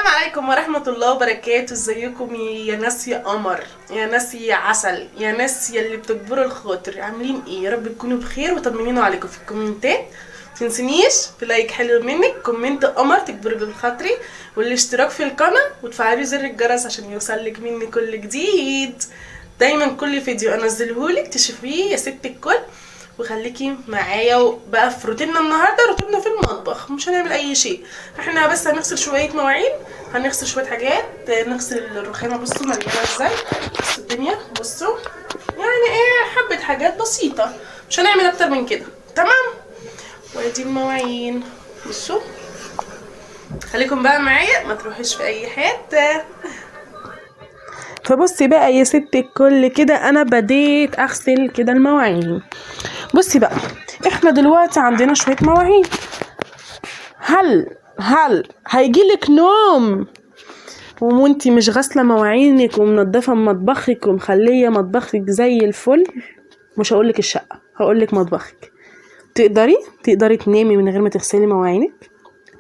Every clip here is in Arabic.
السلام عليكم ورحمة الله وبركاته. ازيكم يا ناس يا قمر، يا ناس يا عسل، يا ناس يا اللي بتكبروا الخاطر، عاملين ايه؟ يا رب تكونوا بخير وطمنينوا عليكم في الكومنتات. متنسونيش في لايك حلو منك، كومنت قمر تكبروا بالخاطري، والاشتراك في القناة وتفعلوا زر الجرس عشان يوصلك مني كل جديد. دايما كل فيديو انزلهولك تشوفيه يا ست الكل. وخليكي معايا بقى في روتيننا النهارده. روتيننا في المطبخ مش هنعمل اي شيء، احنا بس هنغسل شويه مواعين، هنغسل شويه حاجات، نغسل الرخامه. بصوا مليانه ازاي، بصوا الدنيا، بصوا يعني ايه، حبه حاجات بسيطه، مش هنعمل اكتر من كده. تمام، وادي المواعين بصوا. خليكم بقى معايا، ما تروحيش في اي حته. فبصي بقى يا ست الكل كده، انا بديت اغسل كده المواعين. بصي بقى، احنا دلوقتي عندنا شويه مواعين. هل هيجيلك نوم وانتي مش غاسله مواعينك ومنضفه مطبخك ومخليه مطبخك زي الفل؟ مش هقولك الشقه، هقولك مطبخك. تقدري تنامي من غير ما تغسلي مواعينك؟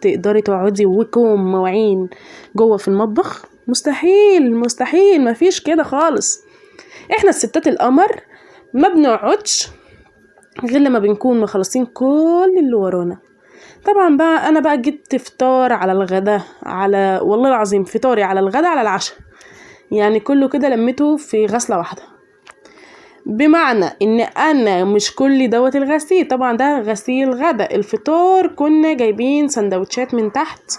تقدري تقعدي وكم مواعين جوه في المطبخ؟ مستحيل مستحيل، مفيش كده خالص. احنا الستات القمر ما بنقعدش غير لما بنكون مخلصين كل اللي ورانا. طبعا بقى انا بقى جبت فطار على الغدا، على والله العظيم فطاري على الغدا على العشاء، يعني كله كده لميته في غسله واحده. بمعنى ان انا مش كل دوت الغسيل، طبعا ده غسيل غدا. الفطار كنا جايبين سندوتشات من تحت،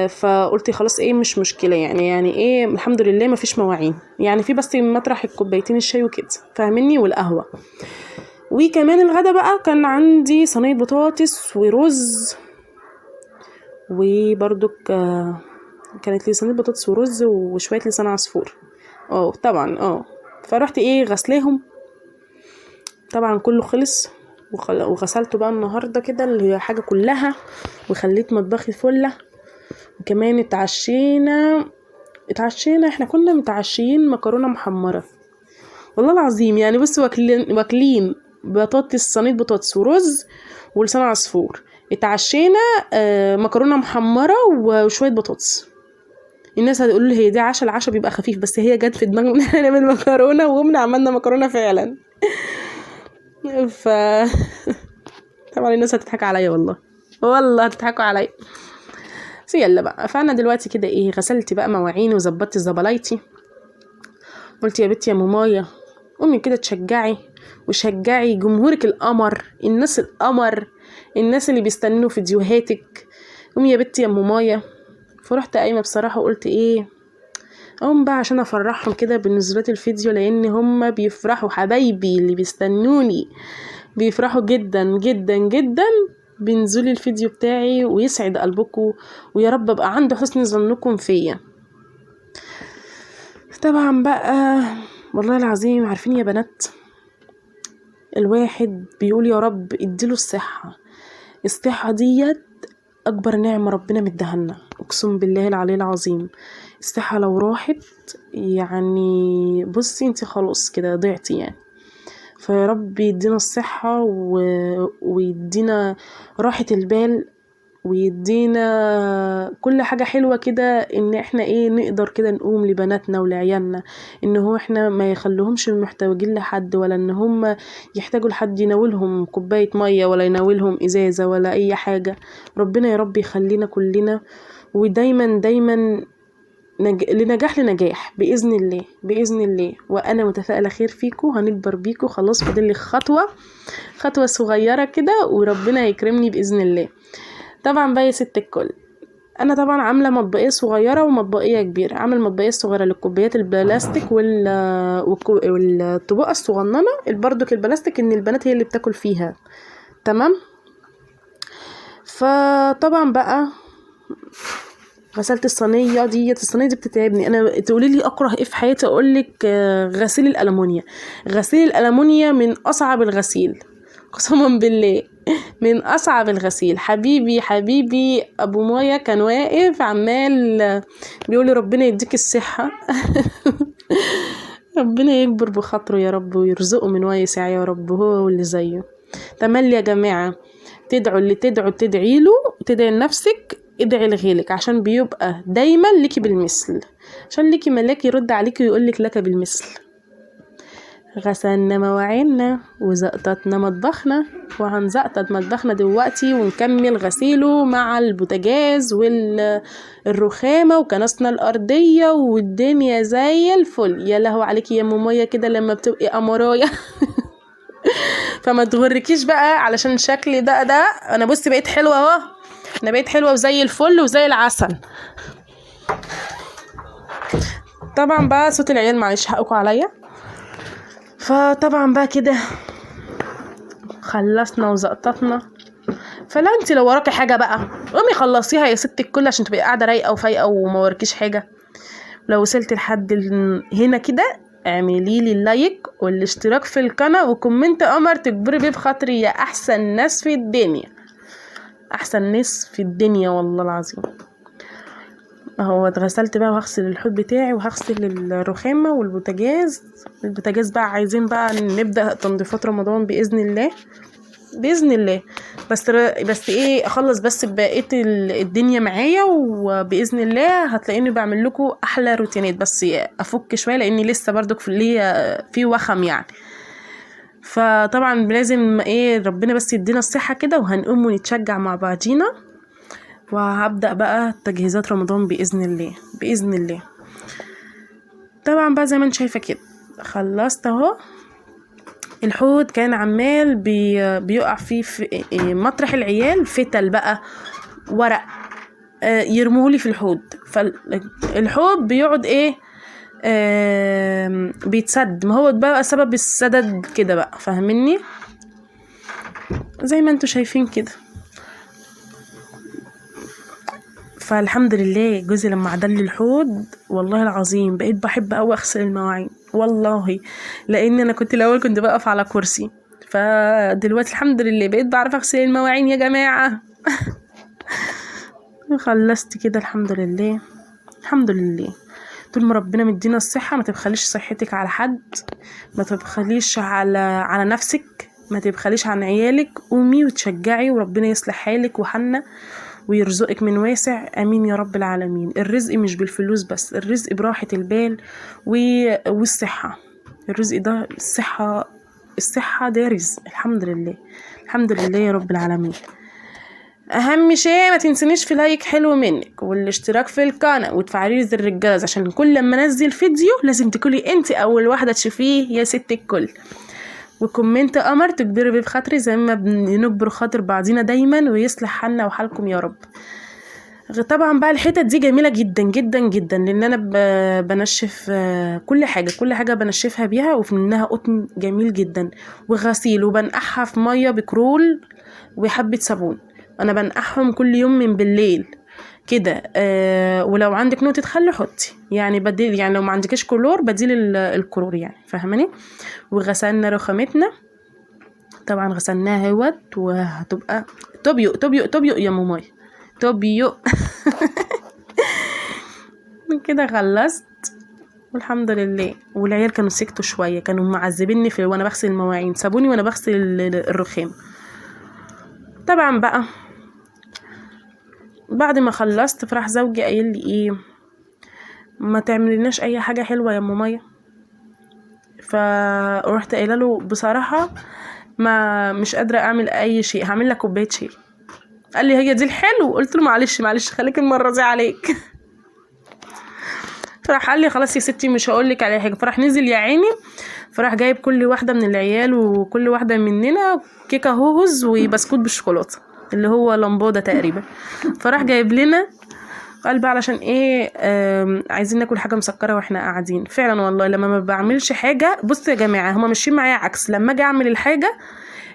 فقلت خلاص ايه مش مشكله، يعني ايه الحمد لله مفيش مواعين، يعني في بس مطرح الكوبايتين الشاي وكده، فاهمني، والقهوه. وكمان الغدا بقى كان عندي صينيه بطاطس ورز، وبرضك كانت لي صينيه بطاطس ورز وشويه لسان عصفور. طبعا فرحت ايه غسلهم. طبعا كله خلص وغسلته بقى النهارده كده اللي هي حاجه كلها، وخليت مطبخي فله. وكمان اتعشينا، احنا كنا متعشيين مكرونه محمره والله العظيم. يعني بص، واكلين بطاطس، صينيه بطاطس ورز ولسان عصفور. اتعشينا مكرونه محمره وشويه بطاطس. الناس هتقول لي هي دي عشاء؟ العشاء بيبقى خفيف، بس هي جت في دماغنا ان احنا نعمل مكرونه، وقمنا عملنا مكرونه فعلا. ف طبعا الناس هتضحك عليا، والله هتضحكوا عليا. بس يلا بقى، فانا دلوقتي كده ايه غسلت بقى مواعيني وظبطت زبلايتي. قلت يا بنتي يا مامايا قومي كده تشجعي، وشجعي جمهورك القمر، الناس القمر، الناس اللي بيستنوا فيديوهاتك. قومي يا بنتي يا مامايا. فرحت قايمه بصراحه وقلت ايه اقوم بقى عشان افرحهم كده بنزولة الفيديو، لان هم بيفرحوا، حبايبي اللي بيستنوني بيفرحوا جدا جدا جدا بنزول الفيديو بتاعي، ويسعد قلبكم، ويا رب ابقى عند حسن ظنكم فيا. طبعا بقى والله العظيم عارفين يا بنات، الواحد بيقول يا رب اديله الصحة ديت اكبر نعمة ربنا مدهنا، اقسم بالله العلي العظيم. الصحة لو راحت يعني بصي انتي خلاص كده ضعتي يعني. فيا رب يدينا الصحة ويدينا راحة البال، ويدينا كل حاجة حلوة كده، ان احنا ايه نقدر كده نقوم لبناتنا ولعيالنا، ان هو احنا ما يخلوهمش محتاجين لحد، ولا ان هم يحتاجوا لحد يناولهم كوباية مية، ولا يناولهم ازازة، ولا اي حاجة. ربنا يا رب يخلينا كلنا، ودايما دايما لنجاح بإذن الله بإذن الله. وأنا متفائلة خير فيكم، هنكبر بيكم خلاص، فاضل لي خطوة صغيرة كده وربنا هيكرمني بإذن الله. طبعا بقى يا ست الكل، انا طبعا عامله مطبقيه صغيره ومطبقيه كبيره. عامله المطبقيه الصغيره للكوبايات البلاستيك والطبقه الصغننه البردك البلاستيك، ان البنات هي اللي بتاكل فيها. تمام. فطبعا بقى غسلت الصينيه دي بتتعبني انا. تقولي لي اكره ايه في حياتي؟ اقول لك غسيل الالومنيا. غسيل الالومنيا من اصعب الغسيل، قسما بالله من اصعب الغسيل. حبيبي ابو مايا كان واقف عمال بيقول ربنا يديك الصحه. ربنا يكبر بخاطره يا رب، ويرزقه من واسع يا رب، هو واللي زيه. تملي يا جماعه تدعوا اللي تدعي له، تدعي لنفسك ادعي لغيرك عشان بيبقى دايما ليكي بالمثل، عشان ليكي ملاك يرد عليكي ويقولك لك بالمثل. غسلنا مواعيننا وزقطتنا مطبخنا، وهنزقطط مطبخنا دلوقتي ونكمل غسيله مع البوتاجاز والرخامة وكنسنا الأرضية والدنيا زي الفل. يا لهو عليكي يا مامايا كده لما بتبقي أمرايا. فما تغركيش بقى علشان شكلي ده انا بصي بقيت حلوة اهو، انا بقيت حلوة وزي الفل وزي العسل. طبعا بقى صوت العيال معلش حقكوا عليا. فطبعا بقى كده خلصنا وزقطتنا. فلا انت لو وراكي حاجه بقى قومي خلصيها يا ست الكل عشان تبقي قاعده رايقه وفايقه وما وراكيش حاجه. لو وصلت لحد هنا كده اعملي لي اللايك والاشتراك في القناه وكومنت قمر تكبري بيه بخاطري يا احسن ناس في الدنيا، احسن ناس في الدنيا والله العظيم. اهو اتغسلت بقى وهغسل الحوض بتاعي وهغسل الرخامه والبوتاجاز. البوتاجاز بقى عايزين بقى نبدا تنظيفات رمضان باذن الله باذن الله. بس ايه اخلص بس بقيه الدنيا معايا وباذن الله هتلاقيني بعمل لكم احلى روتينات. بس افك شويه لاني لسه برضك في وخم يعني. فطبعا لازم ايه ربنا بس يدينا الصحه كده وهنقوم ونتشجع مع بعضينا. وهبدا بقى تجهيزات رمضان باذن الله باذن الله. طبعا بقى زي ما انت شايفه كده خلصت اهو. الحوض كان عمال بيقع فيه في مطرح العيال فتل بقى ورق يرمولي في الحوض. فالحوض بيقعد ايه بيتسد. ما هو بقى سبب السدد كده بقى فاهميني زي ما انتوا شايفين كده. فالحمد لله جوزي لما عدل الحوض والله العظيم بقيت بحب قوي اغسل المواعين والله، لان انا كنت الاول كنت بقف على كرسي. فدلوقتي الحمد لله بقيت بعرف اغسل المواعين يا جماعه. خلصت كده الحمد لله الحمد لله. طول ما ربنا مدينا الصحه ما تبخليش صحتك على حد، ما تبخليش على نفسك، ما تبخليش عن عيالك. قومي وتشجعي وربنا يصلح حالك وحالنا ويرزقك من واسع امين يا رب العالمين. الرزق مش بالفلوس بس، الرزق براحة البال والصحة. الرزق ده الصحة ده رزق الحمد لله الحمد لله يا رب العالمين. اهم شيء ما تنسنيش في لايك حلو منك والاشتراك في القناة وتفعلي زر الجرس عشان كل لما انزل فيديو لازم تكوني انت اول واحدة تشوفيه يا ست الكل. وكومنت قمر تكبري بيه بخاطري زي ما بنكبر خاطر بعضينا دايما ويصلح حالنا وحالكم يا رب. طبعا بقى الحتت دي جميله جدا جدا جدا لان انا بنشف كل حاجه بنشفها بيها وفي منها قطن جميل جدا وغسيل وبنقعها في ميه بكرول وحبه صابون. انا بنقعهم كل يوم من بالليل كده. ولو عندك نقطه خل حطي يعني بديل، يعني لو ما عندكش كلور بديل الكلور يعني فاهماني. وغسلنا رخامتنا طبعا غسلناها اهوت وهتبقى توبيو يا ماماي توبيو. كده خلصت والحمد لله. والعيال كانوا سكتوا شويه كانوا معذبيني وانا بغسل المواعين سابوني وانا بغسل الرخام. طبعا بقى بعد ما خلصت فراح زوجي قايل لي ايه ما تعمليناش اي حاجه حلوه يا مامايا. فرحت قايله له بصراحه ما مش قادره اعمل اي شيء، هعمل لك كوبايه شاي. قال لي هي دي الحلو؟ قلت له معلش خليك المره دي عليك. فراح قال لي خلاص يا ستي مش هقول لك على حاجه. فراح نزل يا عيني فراح جايب كل واحده من العيال وكل واحده مننا كيكه هوز وبسكوت بالشوكولاته اللي هو لمبوده تقريبا. فراح جايب لنا قال بقى علشان ايه عايزين ناكل حاجه مسكره واحنا قاعدين. فعلا والله لما ما بعملش حاجه بصوا يا جماعه هما ماشيين معايا عكس، لما اجي اعمل الحاجه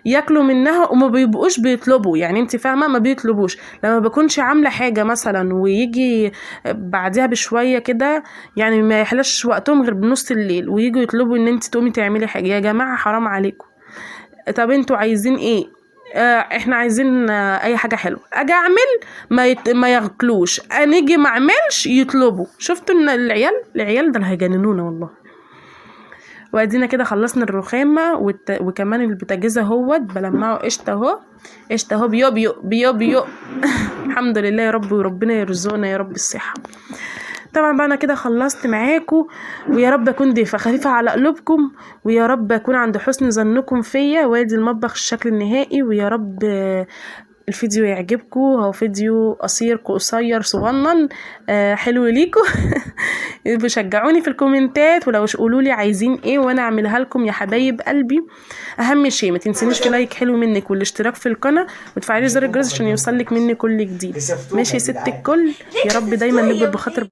ياكلوا منها وما بيبقوش بيطلبوا يعني انت فاهمه ما بيطلبوش. لما بكونش عامله حاجه مثلا ويجي بعدها بشويه كده يعني ما يحلاش وقتهم غير بنص الليل ويجوا يطلبوا ان انت تقومي تعملي حاجه. يا جماعه حرام عليكم. طب انتوا عايزين ايه؟ احنا عايزين اي حاجه حلوه. اجي اعمل ما ياكلوش، انيجي ما اعملش يطلبوا. شفتوا ان العيال ده هيجننونا والله. وادينا كده خلصنا الرخامه وكمان البوتاجاز اهوت بلمعه قشطه اهو، قشطه اهو بيو بيو بيو بيو. الحمد لله يا رب، وربنا يرزقنا يا رب الصحه. طبعا بقى انا كده خلصت معاكم، ويا رب اكون ضيفه خفيفه على قلوبكم، ويا رب اكون عند حسن ظنكم فيا، وادي المطبخ الشكل النهائي. ويا رب الفيديو يعجبكم، هو فيديو قصير صغنن حلو ليكم. بشجعوني في الكومنتات، ولو قولوا لي عايزين ايه وانا اعملها لكم يا حبايب قلبي. اهم شيء ما تنسونيش في لايك حلو منك والاشتراك في القناه وتفعلي زر الجرس عشان يوصلك مني كل جديد. ماشي يا ست الكل، يا رب دايما نكبر بخاطر